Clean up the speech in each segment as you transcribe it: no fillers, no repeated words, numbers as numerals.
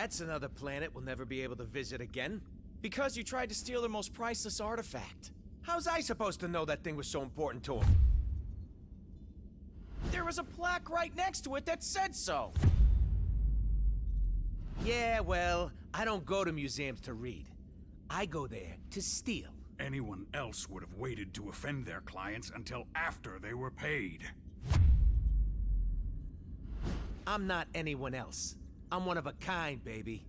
That's another planet we'll never be able to visit again. Because you tried to steal their most priceless artifact. How's I supposed to know that thing was so important to him? There was a plaque right next to it that said so. Yeah, well, I don't go to museums to read. I go there to steal. Anyone else would have waited to offend their clients until after they were paid. I'm not anyone else. I'm one of a kind, baby.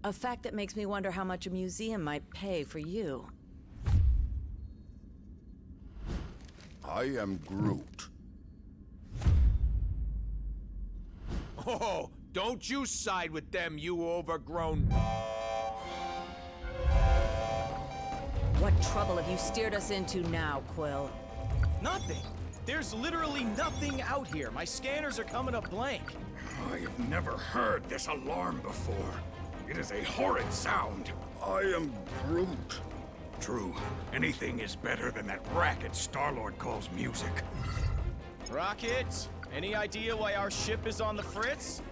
A fact that makes me wonder how much a museum might pay for you. I am Groot. Oh, don't you side with them, you overgrown... What trouble have you steered us into now, Quill? Nothing. There's literally nothing out here. My scanners are coming up blank. I have never heard this alarm before. It is a horrid sound. I am Groot. True, anything is better than that racket Star-Lord calls music. Rocket, any idea why our ship is on the fritz?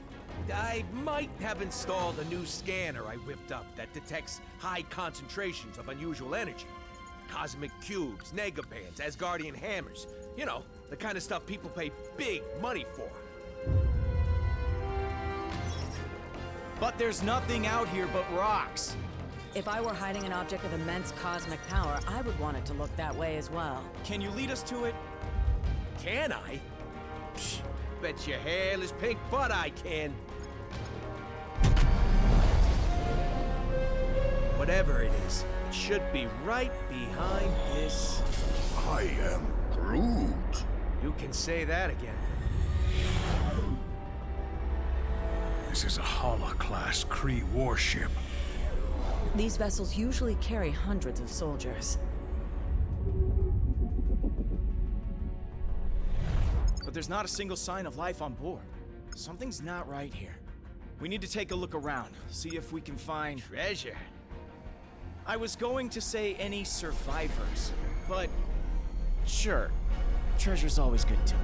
I might have installed a new scanner I whipped up that detects high concentrations of unusual energy. Cosmic cubes, negabands, Asgardian hammers. You know, the kind of stuff people pay big money for. But there's nothing out here but rocks. If I were hiding an object of immense cosmic power, I would want it to look that way as well. Can you lead us to it? Can I? Psh, bet your hairless pink butt I can. Whatever it is, it should be right behind this. I am Groot. You can say that again. This is a Hala-class Kree warship. These vessels usually carry hundreds of soldiers. But there's not a single sign of life on board. Something's not right here. We need to take a look around, see if we can find... Treasure. I was going to say any survivors, but... Sure, treasure's always good too.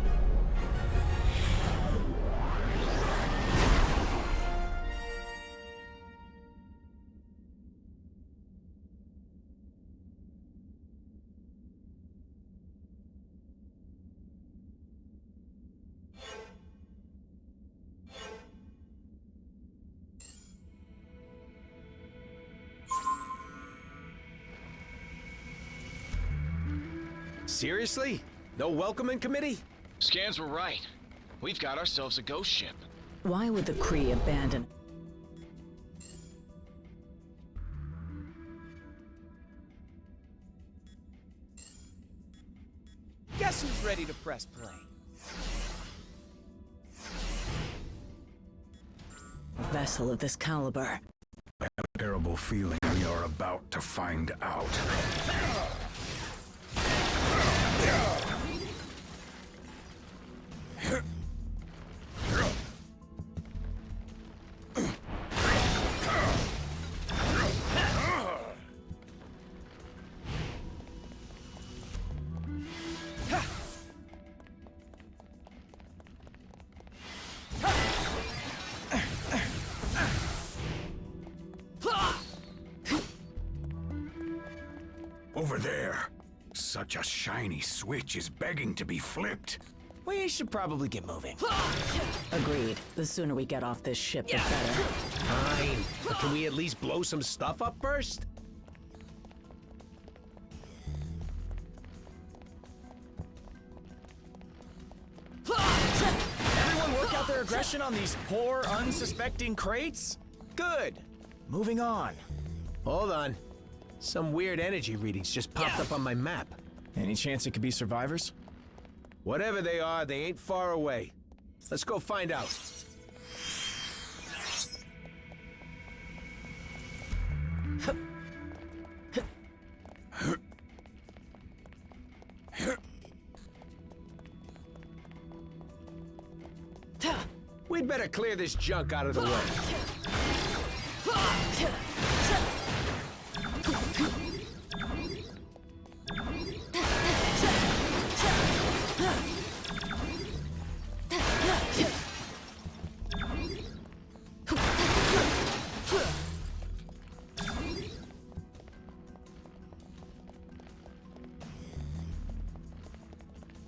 Seriously? No welcoming committee? Scans were right. We've got ourselves a ghost ship. Why would the Kree abandon? Guess who's ready to press play? A vessel of this caliber. I have a terrible feeling we are about to find out. Over there. Such a shiny switch is begging to be flipped. We should probably get moving. Agreed. The sooner we get off this ship, the better. Fine. But can we at least blow some stuff up first? Everyone work out their aggression on these poor, unsuspecting crates? Good. Moving on. Hold on. Some weird energy readings just popped up on my map. Any chance it could be survivors? Whatever they are, they ain't far away. Let's go find out. We'd better clear this junk out of the way.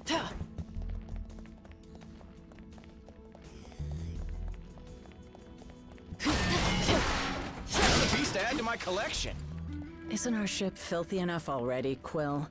That's a piece to add to my collection. Isn't our ship filthy enough already, Quill?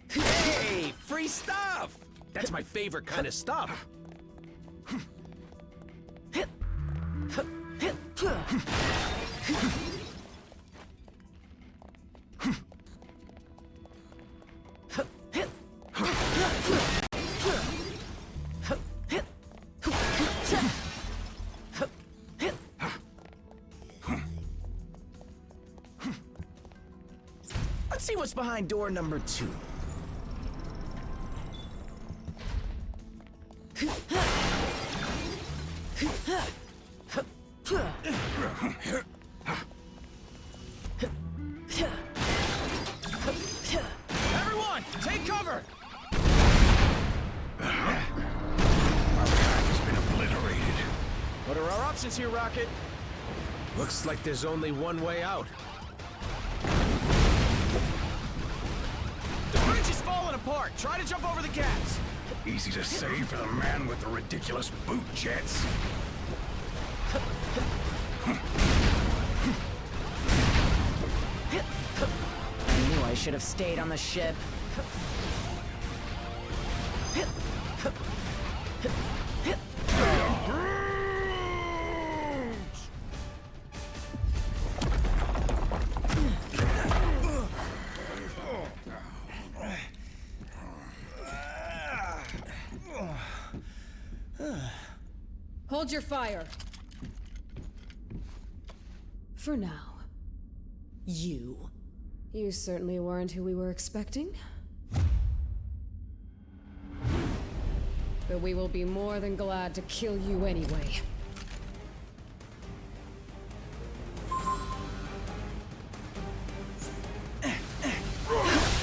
Hey, free stuff! That's my favorite kind of stuff. Let's see what's behind door number 2. Everyone, take cover! My path has been obliterated. What are our options here, Rocket? Looks like there's only one way out. The bridge is falling apart. Try to jump over the gaps. Easy to say for the man with the ridiculous boot jets. I knew I should have stayed on the ship. Hold your fire. For now. You. You certainly weren't who we were expecting. But we will be more than glad to kill you anyway.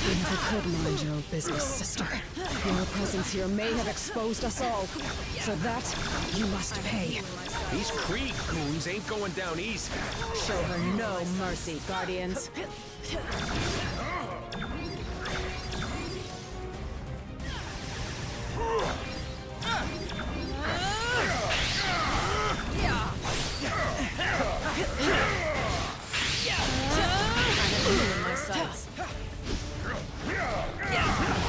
You never could mind your own business, sister. Your presence here may have exposed us all. For that, you must pay. These Krieg goons ain't going down easy. Show her no mercy, Guardians. If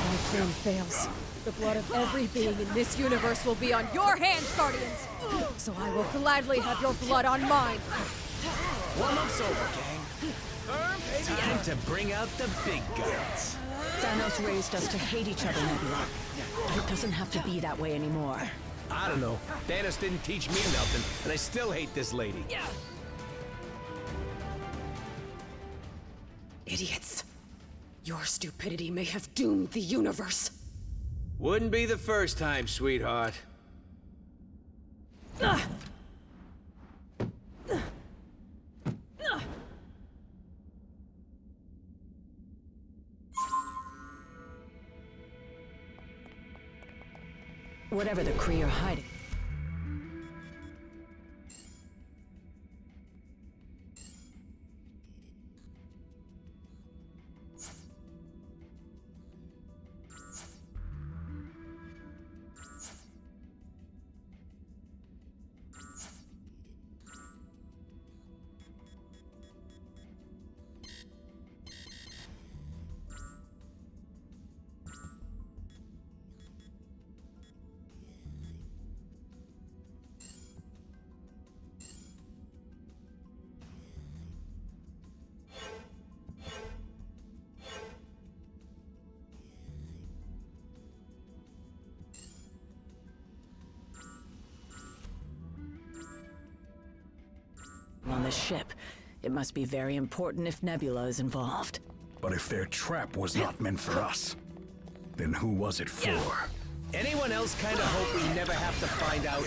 my plan fails, the blood of every being in this universe will be on your hands, Guardians! So I will gladly have your blood on mine! Warm-up's over, gang. Time to bring out the big guns. Thanos raised us to hate each other, Nebula. It doesn't have to be that way anymore. I don't know. Thanos didn't teach me nothing, and I still hate this lady. Idiots. Your stupidity may have doomed the universe. Wouldn't be the first time, sweetheart. Whatever the Kree are hiding. the ship. It must be very important if Nebula is involved. But if their trap was not meant for us, then who was it for? Anyone else kind of hope we never have to find out?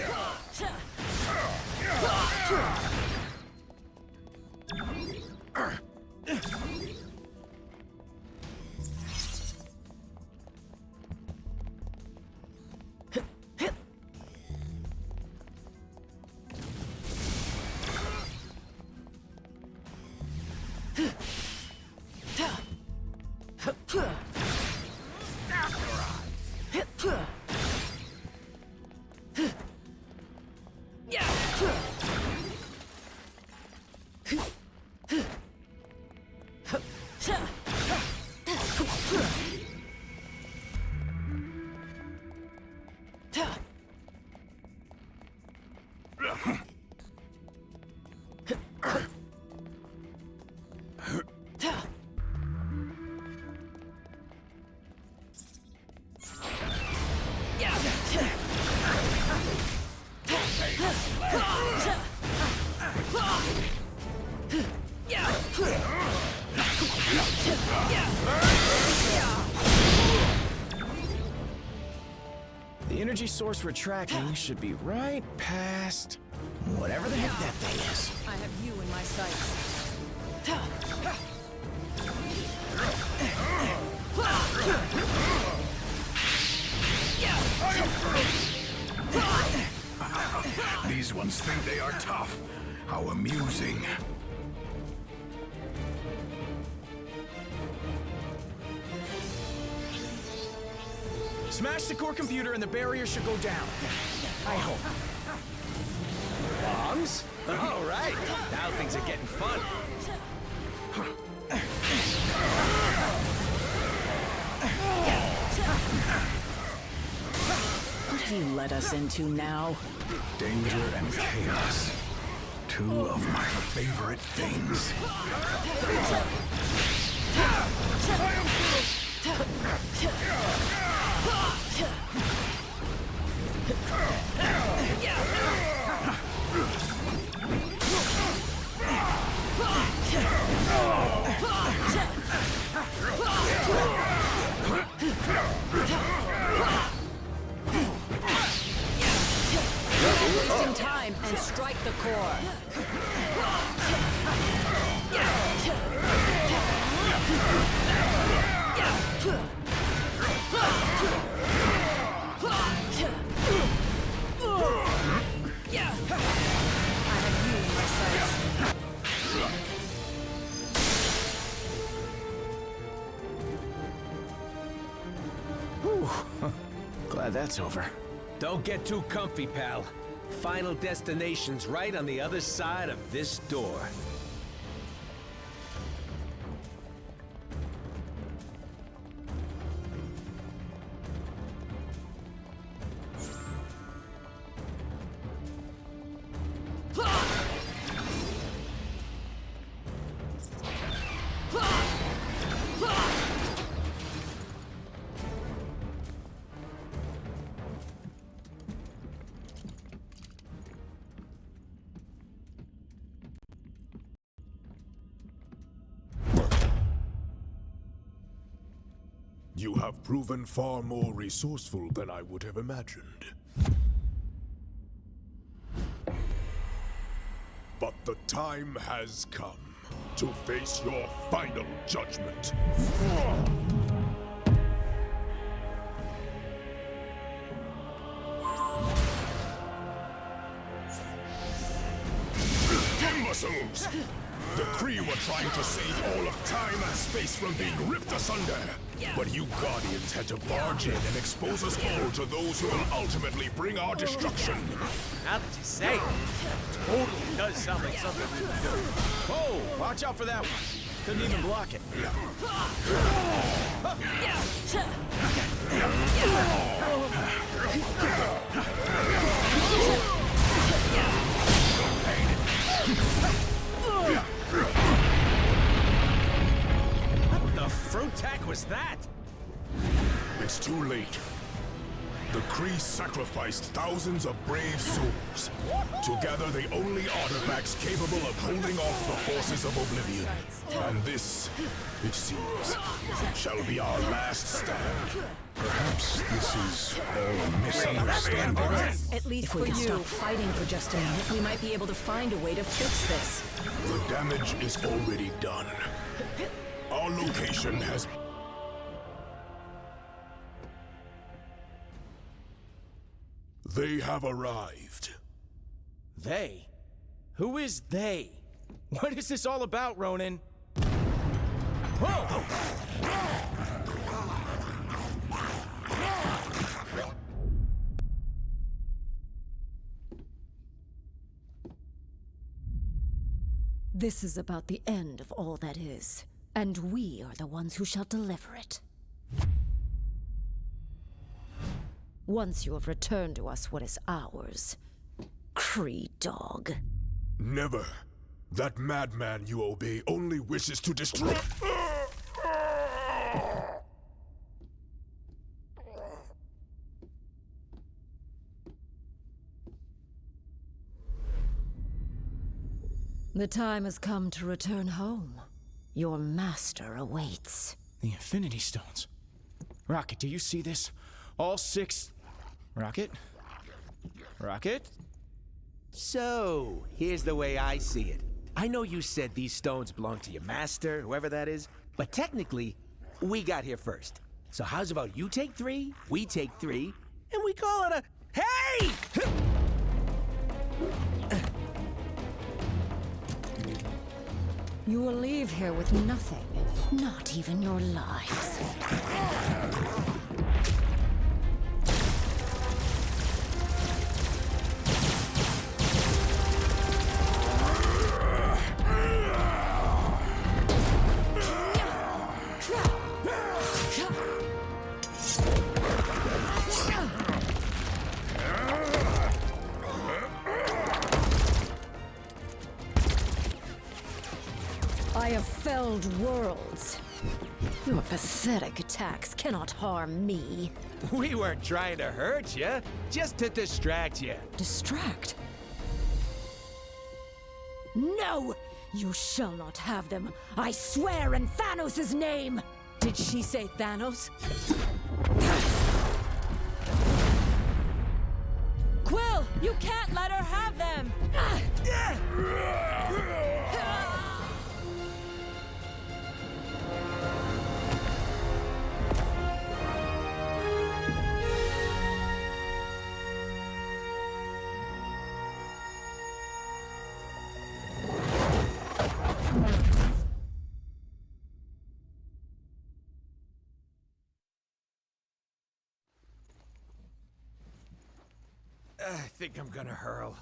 The energy source we're tracking should be right past whatever the heck that thing is. I have you in my sights. These ones think they are tough. How amusing. Smash the core computer and the barrier should go down. I hope. Bombs? All right. Now things are getting fun. What have you led us into now? Danger and chaos. Two of my favorite things. Wasting time and strike the core. I have you in my sights. Glad that's over. Don't get too comfy, pal. Final destination's right on the other side of this door. You have proven far more resourceful than I would have imagined. But the time has come to face your final judgment. Imbeciles! The Kree were trying to save all of time and space from being ripped asunder. But you Guardians had to barge in and expose us all to those who will ultimately bring our destruction. Now that you say it, totally does sound like something we would do. Oh, watch out for that one. Couldn't even block it. What the fruit tack was that? It's too late. The Kree sacrificed thousands of brave souls to gather the only artifacts capable of holding off the forces of oblivion. And this, it seems, shall be our last stand. Perhaps this is all a misunderstanding. At least If we for could you. stop fighting for just a minute, We might be able to find a way to fix this. The damage is already done. Our location has... They have arrived. They? Who is they? What is this all about, Ronan? Whoa! This is about the end of all that is, and we are the ones who shall deliver it. Once you have returned to us what is ours, Kree dog. Never. That madman you obey only wishes to destroy... The time has come to return home. Your master awaits. The Infinity Stones. Rocket, do you see this? All 6... Rocket? Rocket? So, here's the way I see it. I know you said these stones belong to your master, whoever that is, but technically, we got here first. So how's about you take 3, we take 3, and we call it a... Hey! You will leave here with nothing, not even your lives. I have felled worlds. Your pathetic attacks cannot harm me. We weren't trying to hurt you, just to distract you. Distract? No! You shall not have them. I swear in Thanos' name! Did she say Thanos? Quill, you can't let her have them! I think I'm gonna hurl.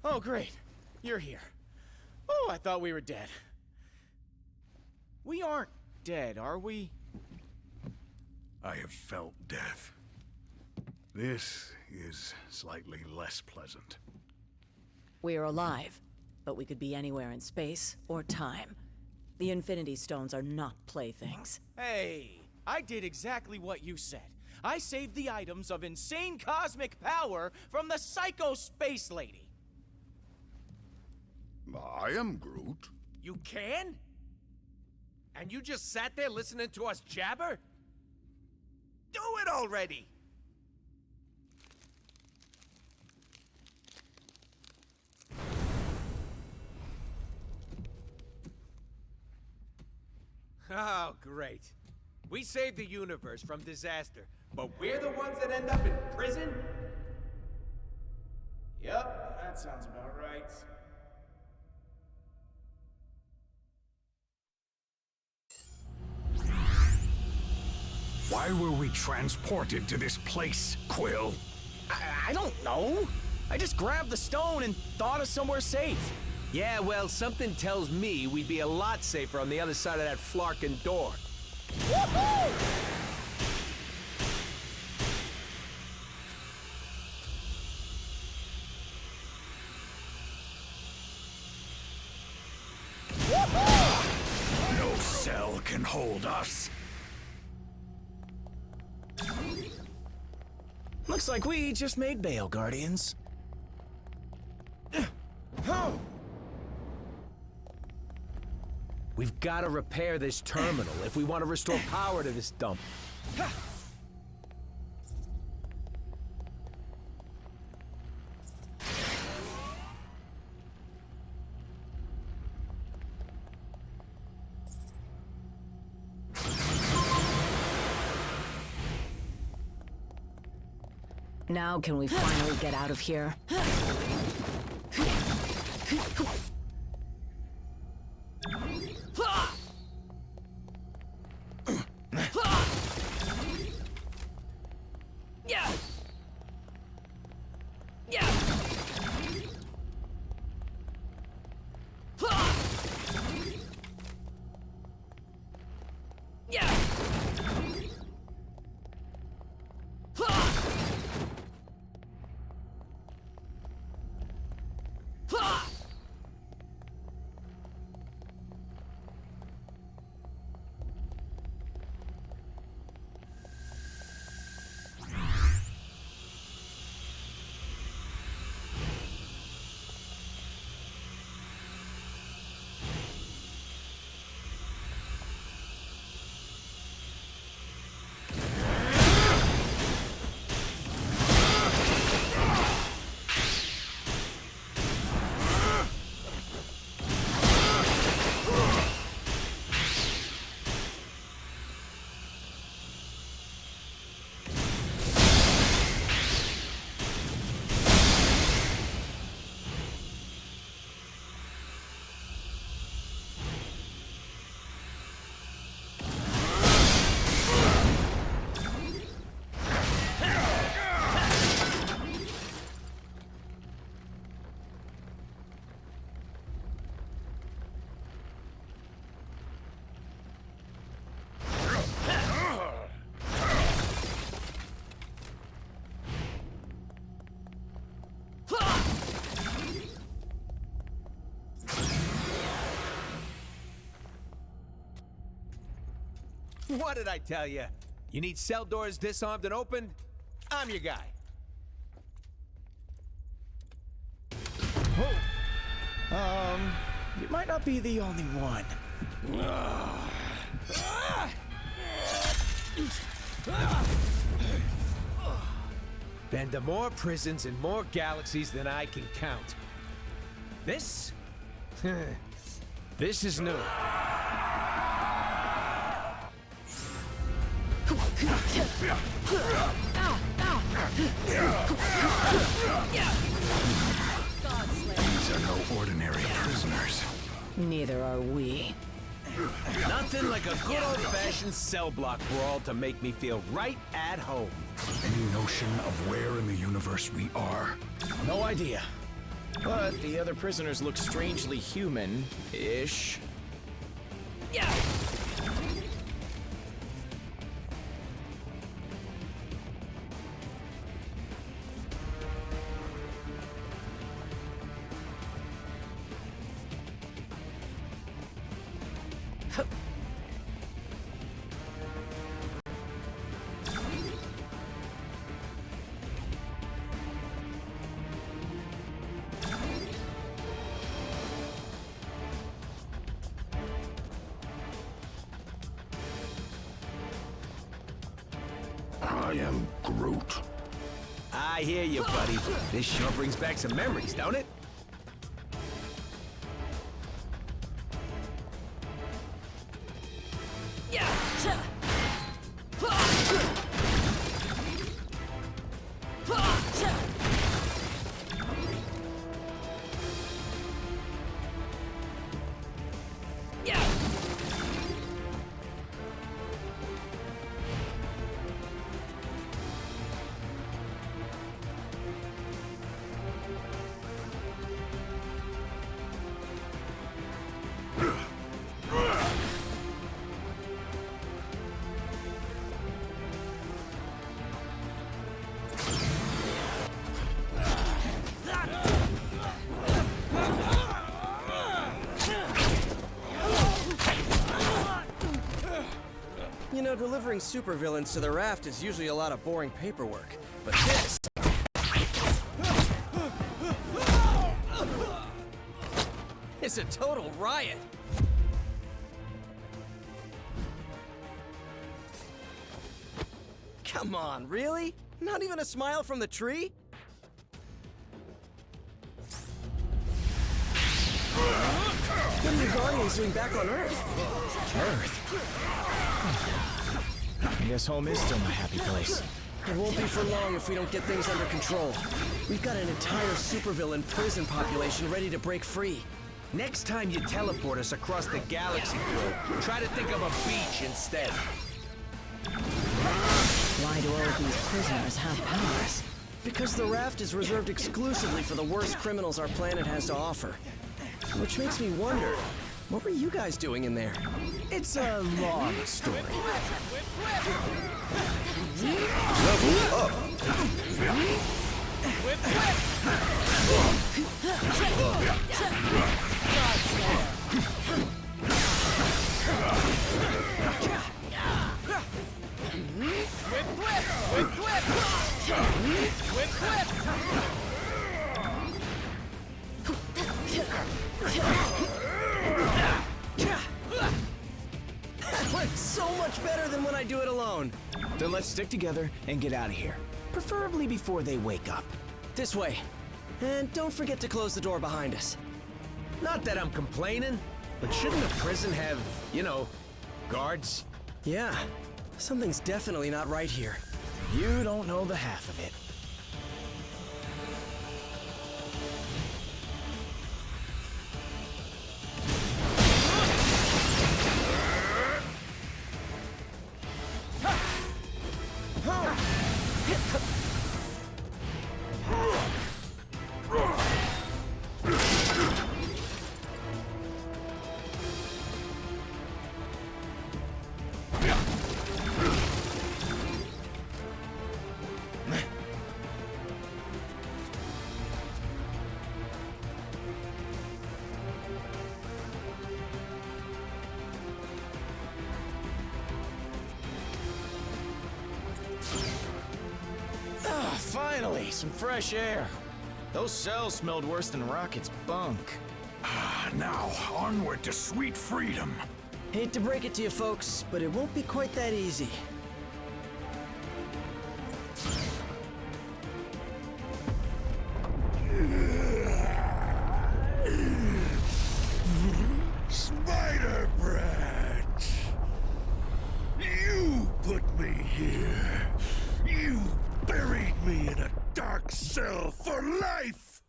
Oh, great. You're here. Oh, I thought we were dead. We aren't dead, are we? I have felt death. This is slightly less pleasant. We are alive, but we could be anywhere in space or time. The Infinity Stones are not playthings. Hey, I did exactly what you said. I saved the items of insane cosmic power from the Psycho Space Lady. I am Groot. You can? And you just sat there listening to us jabber? Do it already! Oh, great. We saved the universe from disaster, but we're the ones that end up in prison? Yep, that sounds about right. Why were we transported to this place, Quill? I don't know. I just grabbed the stone and thought of somewhere safe. Yeah, well, something tells me we'd be a lot safer on the other side of that flarkin' door. Woohoo! No cell can hold us. Looks like we just made bail, Guardians. We've got to repair this terminal if we want to restore power to this dump. Now can we finally get out of here? What did I tell you? You need cell doors disarmed and opened? I'm your guy. You might not be the only one. Been to more prisons and more galaxies than I can count. This? This is new. These are no ordinary prisoners. Neither are we. Nothing like a good old-fashioned cell block brawl to make me feel right at home. Any notion of where in the universe we are? No idea. But the other prisoners look strangely human-ish. I am Groot. I hear you, buddy. This sure brings back some memories, don't it? delivering supervillains to the raft is usually a lot of boring paperwork. But this... it's a total riot! Come on, really? Not even a smile from the tree? What are you Guardians doing back on Earth? I guess home is still my happy place. It won't be for long if we don't get things under control. We've got an entire supervillain prison population ready to break free. Next time you teleport us across the galaxy, Phil, try to think of a beach instead. Why do all of these prisoners have powers? Because the raft is reserved exclusively for the worst criminals our planet has to offer. Which makes me wonder, what were you guys doing in there? It's a long story. Level up! That went so much better than when I do it alone. Then let's stick together and get out of here. Preferably before they wake up. This way. And don't forget to close the door behind us. Not that I'm complaining, but shouldn't a prison have, you know, guards? Yeah, something's definitely not right here. You don't know the half of it. Finally, some fresh air. Those cells smelled worse than Rocket's bunk. Now, onward to sweet freedom. Hate to break it to you folks, but it won't be quite that easy. Spider Brat! You put me here. You buried me in a dark cell for life.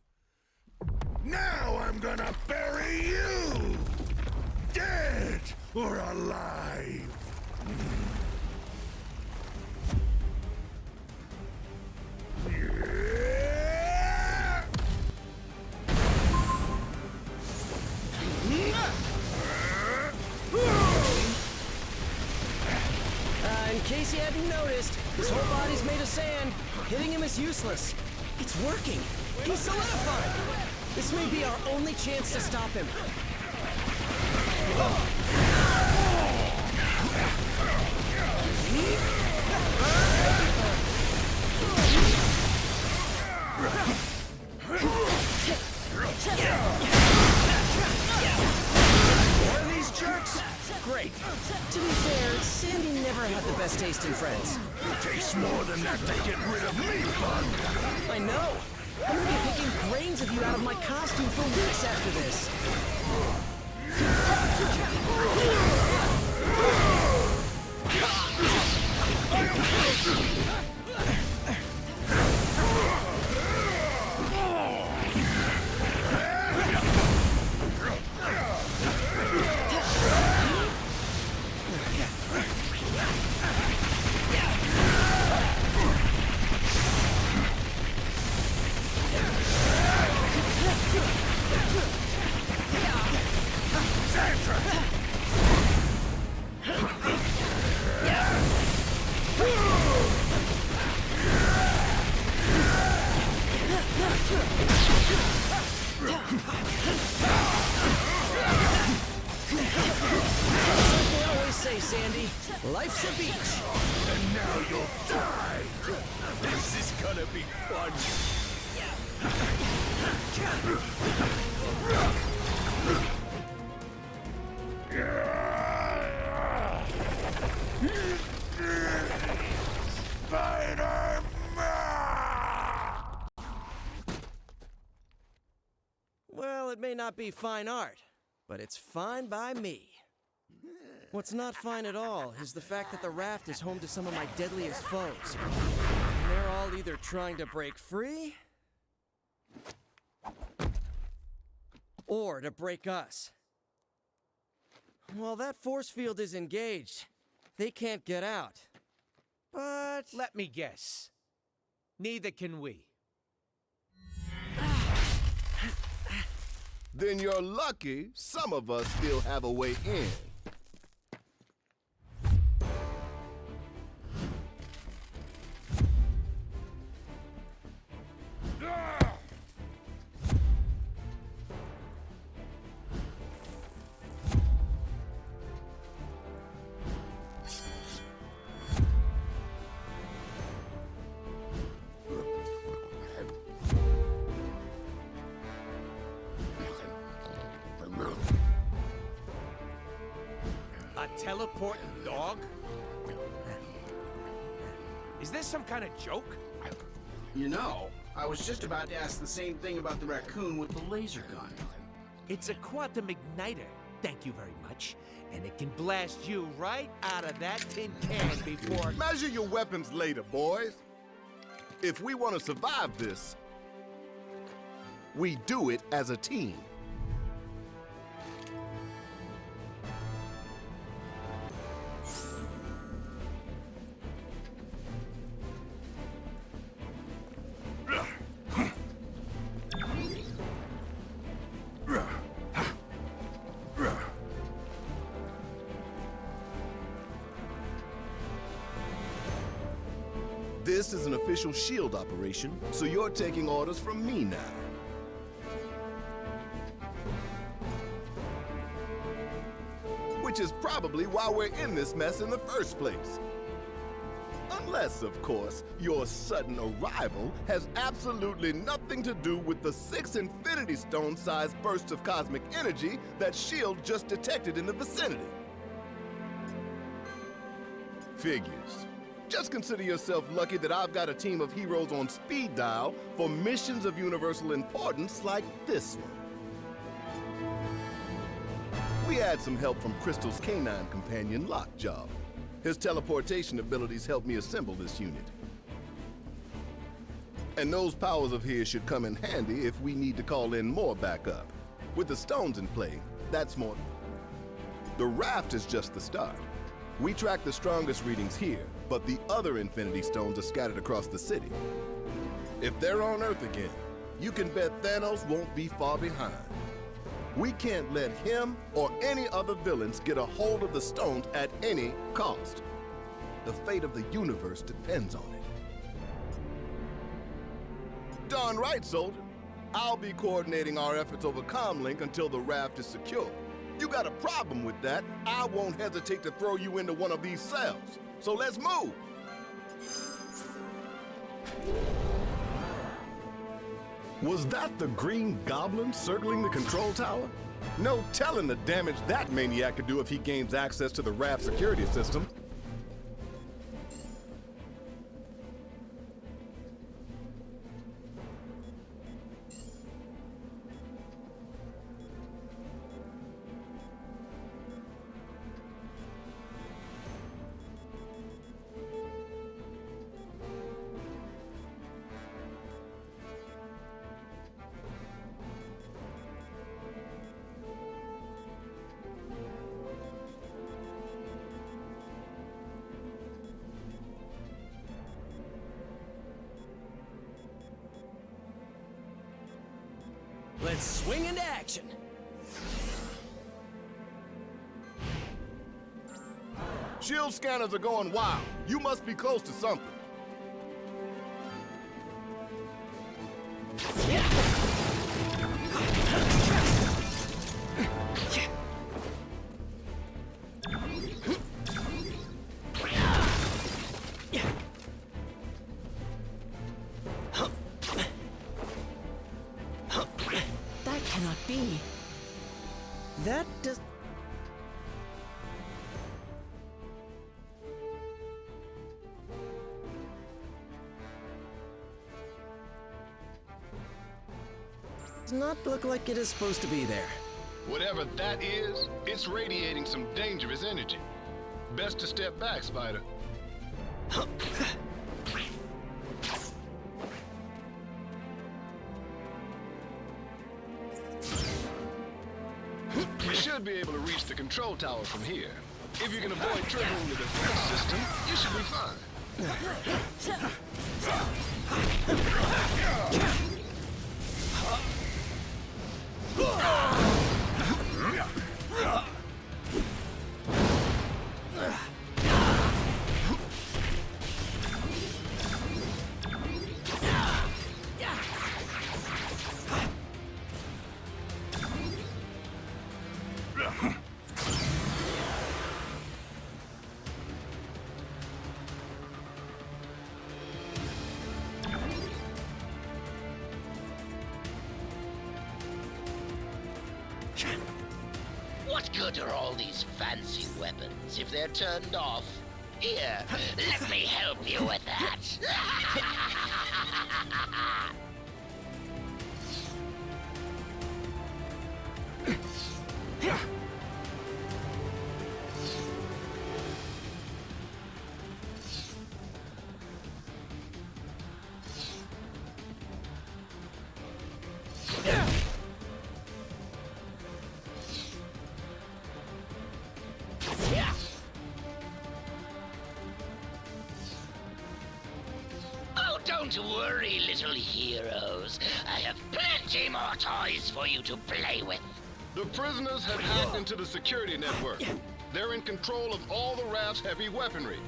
Now I'm gonna bury you! Dead or alive! In case you hadn't noticed, his whole body's made of sand. Hitting him is useless. It's working. He's solidified. This may be our only chance to stop him. What are these jerks? Great. To be fair, Sandy never had the best taste in friends. Takes more than that to get rid of me, bud. I know. I'm gonna be picking brains of you out of my costume for weeks after this. life's a beach. And now you'll die! This is gonna be fun! Well, it may not be fine art, but it's fine by me. What's not fine at all is the fact that the raft is home to some of my deadliest foes. And they're all either trying to break free or to break us. While that force field is engaged, they can't get out. But Let me guess. Neither can we. Then you're lucky some of us still have a way in. A teleporting dog? Is this some kind of joke? You know, I was just about to ask the same thing about the raccoon with the laser gun. It's a quantum igniter, thank you very much. And it can blast you right out of that tin can before... Measure your weapons later, boys. If we want to survive this, we do it as a team. This is an official SHIELD operation, so you're taking orders from me now. Which is probably why we're in this mess in the first place. Unless, of course, your sudden arrival has absolutely nothing to do with the 6 Infinity Stone-sized bursts of cosmic energy that SHIELD just detected in the vicinity. Figures. Just consider yourself lucky that I've got a team of heroes on speed dial for missions of universal importance like this one. We had some help from Crystal's canine companion, Lockjaw. His teleportation abilities helped me assemble this unit. And those powers of his should come in handy if we need to call in more backup. With the stones in play, that's more. The raft is just the start. We track the strongest readings here, but the other Infinity Stones are scattered across the city. If they're on Earth again, you can bet Thanos won't be far behind. We can't let him or any other villains get a hold of the stones at any cost. The fate of the universe depends on it. Darn right, soldier. I'll be coordinating our efforts over Comlink until the raft is secure. You got a problem with that, I won't hesitate to throw you into one of these cells. So let's move. Was that the Green Goblin circling the control tower? No telling the damage that maniac could do if he gains access to the raft security system. let's swing into action. Shield scanners are going wild. You must be close to something. be. That does... does not look like it is supposed to be there. Whatever that is, it's radiating some dangerous energy. Best to step back, Spider. You should be able to reach the control tower from here. If you can avoid triggering the defense system, you should be fine. What good are all these fancy weapons if they're turned off? Here, let me help you with that. Don't worry, little heroes. I have plenty more toys for you to play with. The prisoners have hacked into the security network. They're in control of all the raft's heavy weaponry.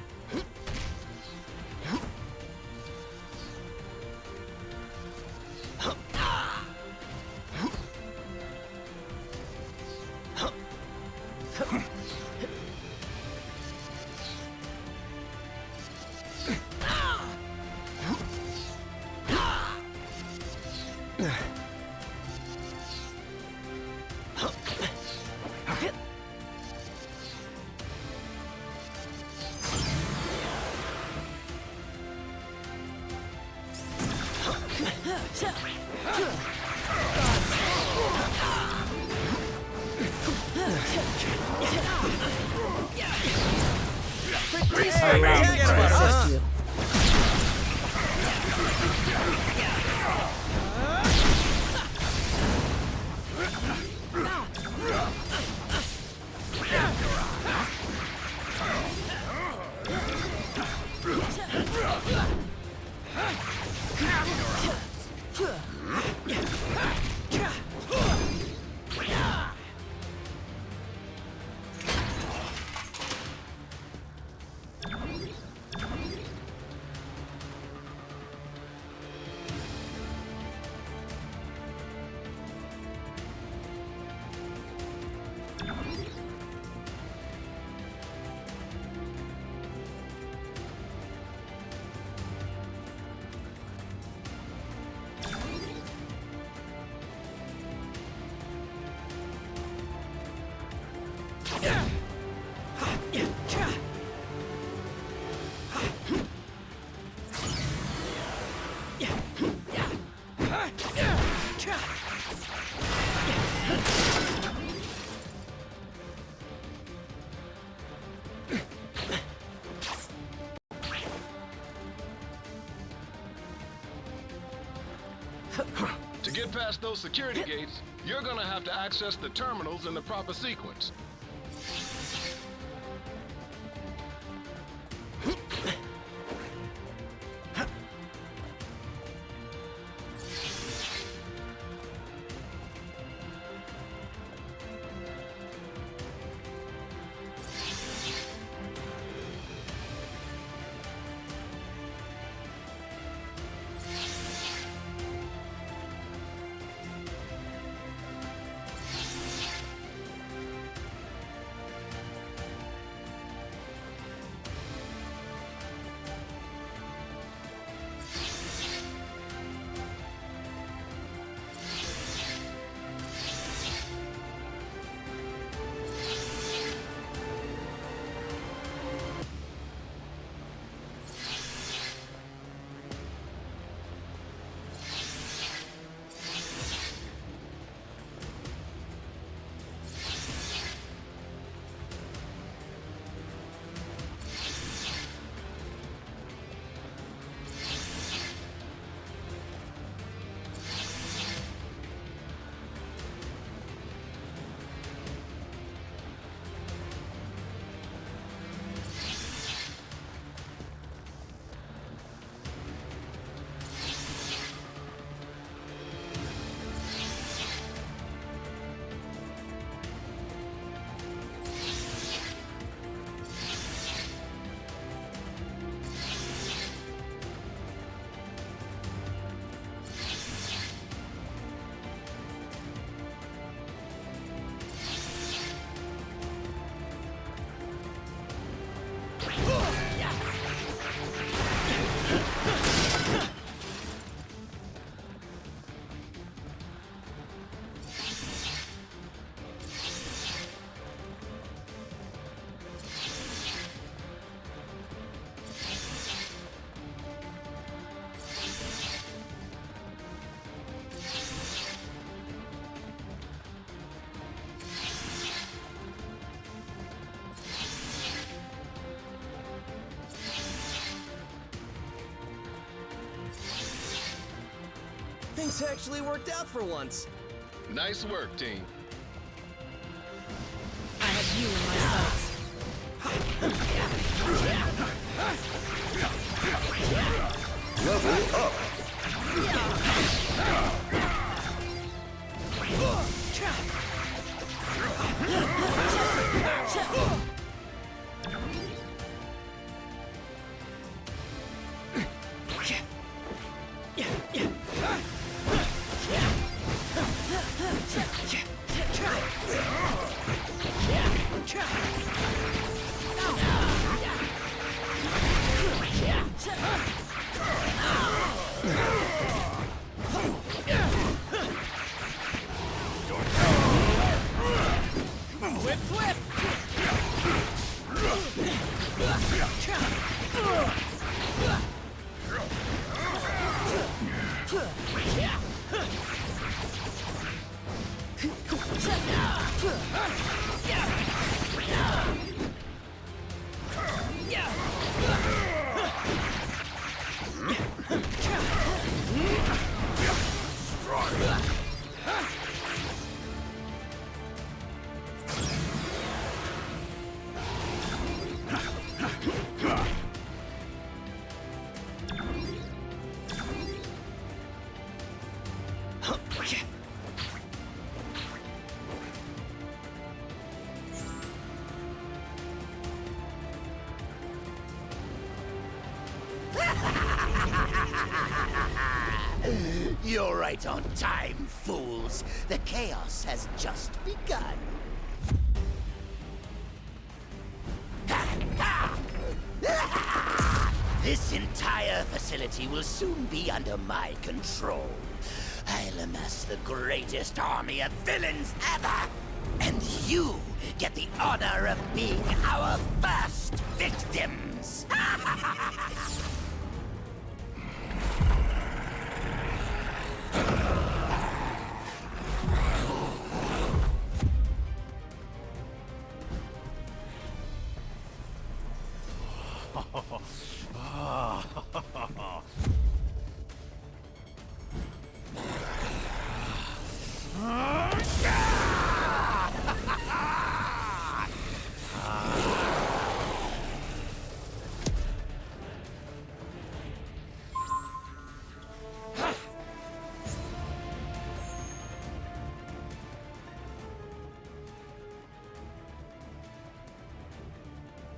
To get past those security gates, you're gonna have to access the terminals in the proper sequence. Things actually worked out for once. Nice work, team. I have you in my sights. Level up. You're right on time, fools. The chaos has just begun. This entire facility will soon be under my control. I'll amass the greatest army of villains ever, and you get the honor of being our first victims.